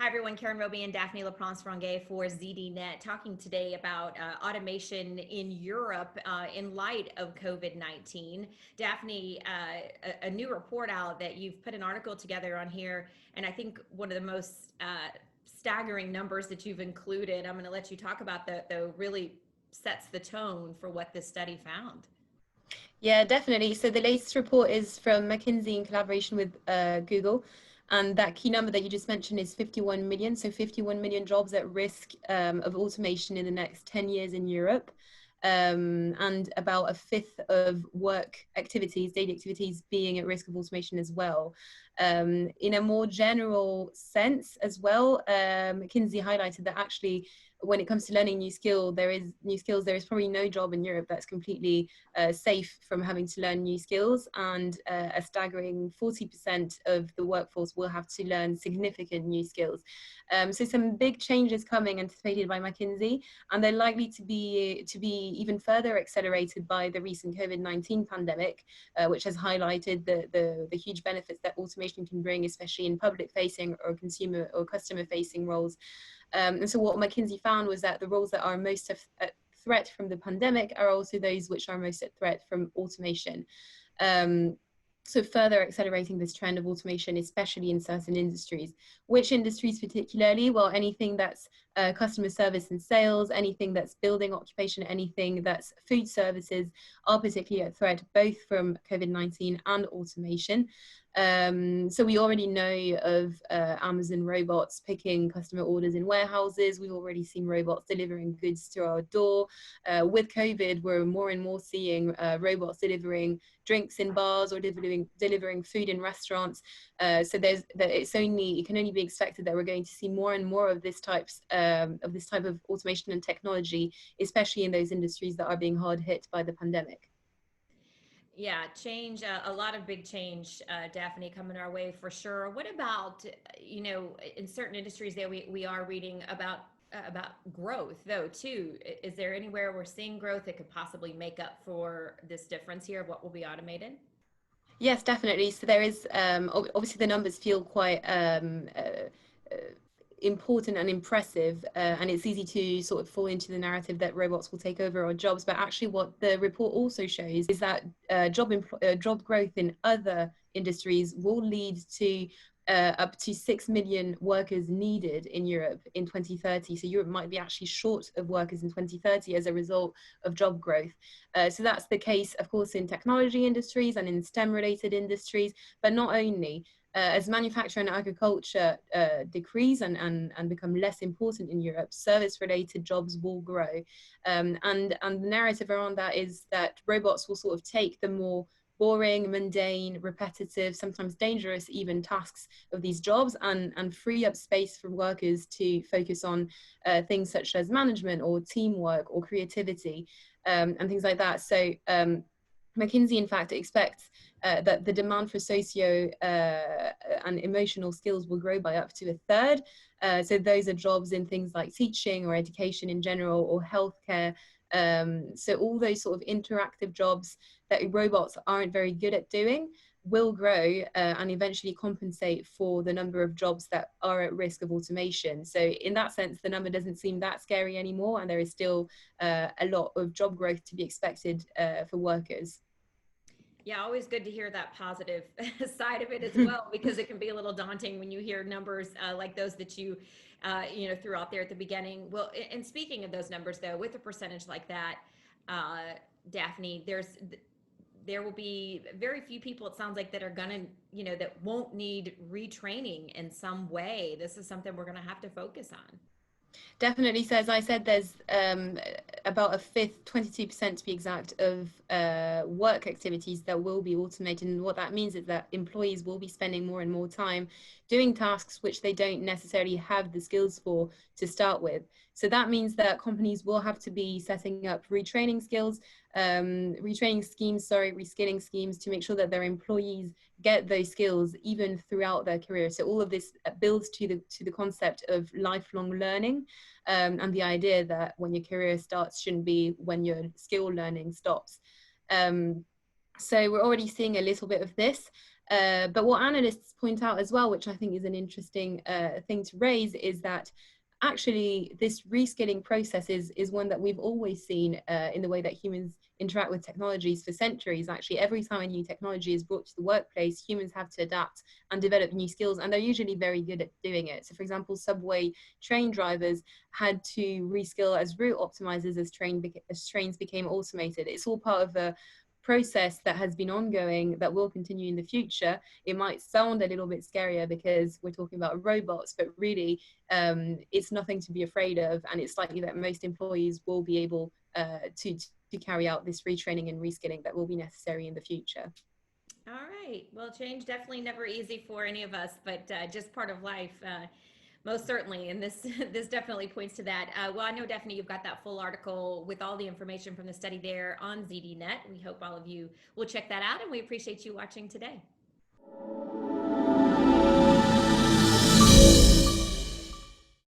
Hi, everyone. Karen Roby and Daphne Leprince-Ringuet for ZDNet, talking today about automation in Europe in light of COVID-19. Daphne, a new report out that you've put an article together on here, and I think one of the most staggering numbers that you've included, I'm going to let you talk about the really sets the tone for what this study found. Yeah, definitely. So the latest report is from McKinsey in collaboration with Google. And that key number that you just mentioned is 51 million. So 51 million jobs at risk of automation in the next 10 years in Europe. And about a fifth of work activities, daily activities, being at risk of automation as well. In a more general sense as well, McKinsey highlighted that actually when it comes to learning new skills, there is probably no job in Europe that's completely safe from having to learn new skills, and a staggering 40% of the workforce will have to learn significant new skills. So some big changes coming anticipated by McKinsey, and they're likely to be even further accelerated by the recent COVID-19 pandemic, which has highlighted the huge benefits that automation can bring, especially in public-facing or consumer or customer-facing roles. And so what McKinsey found was that the roles that are most at threat from the pandemic are also those which are most at threat from automation. So further accelerating this trend of automation, especially in certain industries. Which industries particularly? Well, anything that's customer service and sales, anything that's building occupation, anything that's food services are particularly at threat, both from COVID-19 and automation. So we already know of Amazon robots picking customer orders in warehouses. We've already seen robots delivering goods to our door. With COVID, we're more and more seeing robots delivering drinks in bars or delivering food in restaurants. So it can only be expected that we're going to see more and more of this type of automation and technology, especially in those industries that are being hard hit by the pandemic. Yeah, change, a lot of big change, Daphne, coming our way for sure. What about, in certain industries that we are reading about growth though too? Is there anywhere we're seeing growth that could possibly make up for this difference here of what will be automated? Yes, definitely. So there is, obviously the numbers feel quite important and impressive, and it's easy to sort of fall into the narrative that robots will take over our jobs. But actually what the report also shows is that job growth in other industries will lead to up to 6 million workers needed in Europe in 2030. So Europe might be actually short of workers in 2030 as a result of job growth. So that's the case, of course, in technology industries and in STEM-related industries, but not only. As manufacture and agriculture decrease and become less important in Europe, service-related jobs will grow. And the narrative around that is that robots will sort of take the more boring, mundane, repetitive, sometimes dangerous even tasks of these jobs and free up space for workers to focus on things such as management or teamwork or creativity and things like that. So McKinsey, in fact, expects that the demand for socio and emotional skills will grow by up to a third. So those are jobs in things like teaching or education in general or healthcare. So all those sort of interactive jobs that robots aren't very good at doing will grow and eventually compensate for the number of jobs that are at risk of automation. So in that sense, the number doesn't seem that scary anymore, and there is still a lot of job growth to be expected for workers. Yeah, always good to hear that positive side of it as well, because it can be a little daunting when you hear numbers like those that you threw out there at the beginning. Well, and speaking of those numbers, though, with a percentage like that, Daphne, there will be very few people, it sounds like, that are gonna, that won't need retraining in some way. This is something we're gonna have to focus on. Definitely. So as I said, there's about a fifth, 22% to be exact, of work activities that will be automated. And what that means is that employees will be spending more and more time doing tasks which they don't necessarily have the skills for to start with. So that means that companies will have to be setting up reskilling schemes to make sure that their employees get those skills even throughout their career. So all of this builds to the concept of lifelong learning, and the idea that when your career starts shouldn't be when your skill learning stops. So we're already seeing a little bit of this. But what analysts point out as well, which I think is an interesting thing to raise, is that actually this reskilling process is one that we've always seen in the way that humans interact with technologies for centuries. Actually, every time a new technology is brought to the workplace, humans have to adapt and develop new skills, and they're usually very good at doing it. So for example, subway train drivers had to reskill as route optimizers as trains became automated. It's all part of a process that has been ongoing that will continue in the future. It might sound a little bit scarier because we're talking about robots, but really it's nothing to be afraid of, and it's likely that most employees will be able to carry out this retraining and reskilling that will be necessary in the future. All right. Well, change definitely never easy for any of us, but just part of life, most certainly. And this this definitely points to that. Well, I know Daphne, you've got that full article with all the information from the study there on ZDNet. We hope all of you will check that out, and we appreciate you watching today.